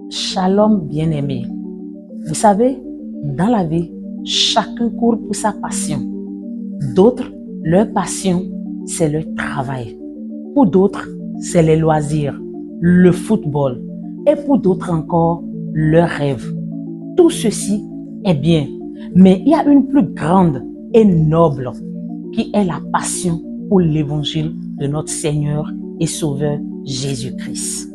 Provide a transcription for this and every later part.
Shalom bien-aimé. Vous savez, dans la vie, chacun court pour sa passion. D'autres, leur passion, c'est le travail. Pour d'autres, c'est les loisirs, le football. Et pour d'autres encore, leurs rêves. Tout ceci est bien, mais il y a une plus grande et noble qui est la passion pour l'évangile de notre Seigneur et Sauveur Jésus-Christ.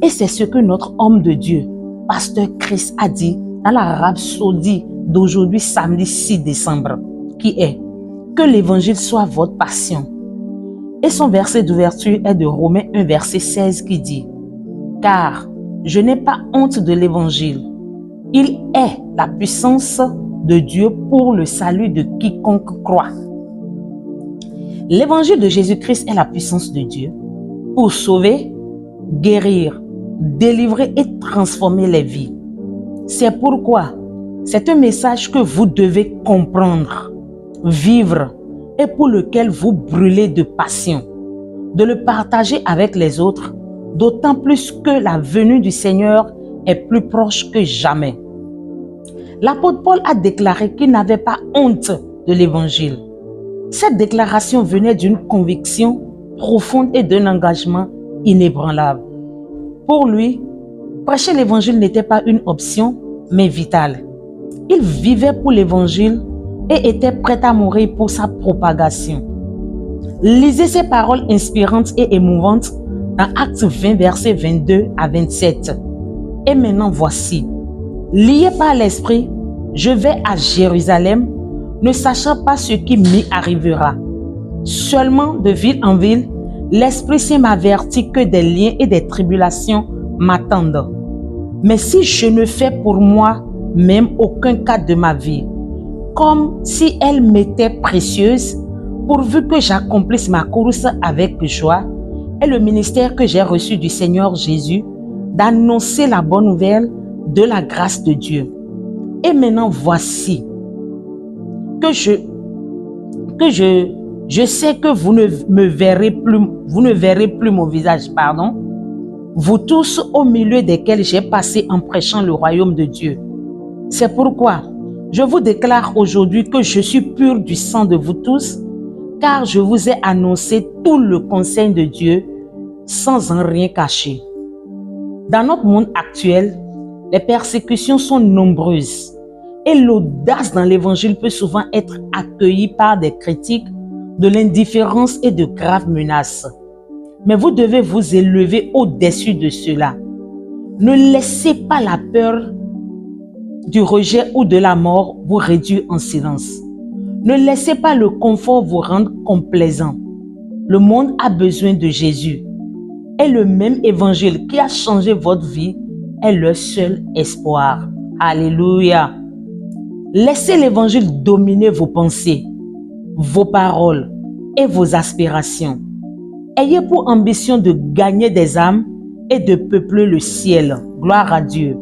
Et c'est ce que notre homme de Dieu, pasteur Chris, a dit dans la rhapsodie d'aujourd'hui, samedi 6 décembre, qui est « Que l'évangile soit votre passion ». Et son verset d'ouverture est de Romains 1, verset 16 qui dit « Car je n'ai pas honte de l'évangile. Il est la puissance de Dieu pour le salut de quiconque croit. » L'évangile de Jésus-Christ est la puissance de Dieu pour sauver, guérir, délivrer et transformer les vies. C'est pourquoi c'est un message que vous devez comprendre, vivre et pour lequel vous brûlez de passion, de le partager avec les autres, d'autant plus que la venue du Seigneur est plus proche que jamais. L'apôtre Paul a déclaré qu'il n'avait pas honte de l'évangile. Cette déclaration venait d'une conviction profonde et d'un engagement inébranlable. Pour lui, prêcher l'évangile n'était pas une option, mais vitale. Il vivait pour l'évangile et était prêt à mourir pour sa propagation. Lisez ces paroles inspirantes et émouvantes dans Actes 20, versets 22 à 27. Et maintenant voici, lié par l'Esprit, je vais à Jérusalem, ne sachant pas ce qui m'y arrivera. Seulement de ville en ville, l'Esprit Saint m'avertit que des liens et des tribulations m'attendent. Mais si je ne fais pour moi même aucun cas de ma vie, comme si elle m'était précieuse, pourvu que j'accomplisse ma course avec joie, et le ministère que j'ai reçu du Seigneur Jésus, d'annoncer la bonne nouvelle de la grâce de Dieu. Et maintenant voici que je sais que vous ne verrez plus mon visage, vous tous au milieu desquels j'ai passé en prêchant le royaume de Dieu. C'est pourquoi je vous déclare aujourd'hui que je suis pur du sang de vous tous, car je vous ai annoncé tout le conseil de Dieu sans en rien cacher. Dans notre monde actuel, les persécutions sont nombreuses et l'audace dans l'évangile peut souvent être accueillie par des critiques, de l'indifférence et de graves menaces. Mais vous devez vous élever au-dessus de cela. Ne laissez pas la peur du rejet ou de la mort vous réduire en silence. Ne laissez pas le confort vous rendre complaisant. Le monde a besoin de Jésus. Et le même évangile qui a changé votre vie est le seul espoir. Alléluia. Laissez l'évangile dominer vos pensées, vos paroles et vos aspirations. Ayez pour ambition de gagner des âmes et de peupler le ciel. Gloire à Dieu.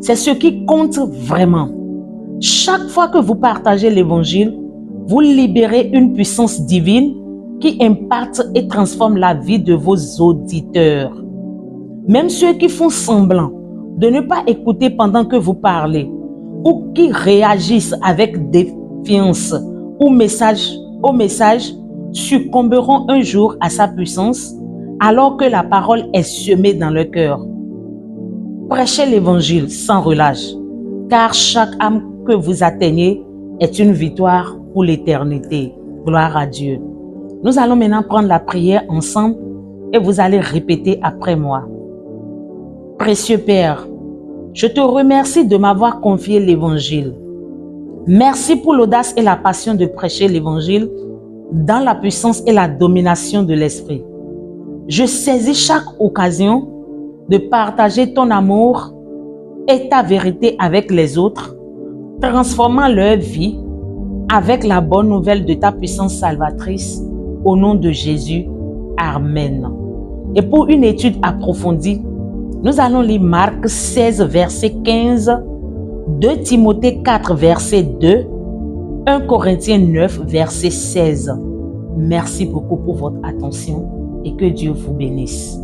C'est ce qui compte vraiment. Chaque fois que vous partagez l'évangile, vous libérez une puissance divine qui impacte et transforme la vie de vos auditeurs. Même ceux qui font semblant de ne pas écouter pendant que vous parlez ou qui réagissent avec défiance au message succomberont un jour à sa puissance alors que la parole est semée dans leur cœur. Prêchez l'évangile sans relâche, car chaque âme que vous atteignez est une victoire pour l'éternité. Gloire à Dieu. Nous allons maintenant prendre la prière ensemble et vous allez répéter après moi. Précieux Père, je te remercie de m'avoir confié l'évangile. Merci pour l'audace et la passion de prêcher l'évangile dans la puissance et la domination de l'Esprit. Je saisis chaque occasion de partager ton amour et ta vérité avec les autres, transformant leur vie avec la bonne nouvelle de ta puissance salvatrice. Au nom de Jésus, Amen. Et pour une étude approfondie, nous allons lire Marc 16, verset 15, 2 Timothée 4, verset 2, 1 Corinthiens 9, verset 16. Merci beaucoup pour votre attention et que Dieu vous bénisse.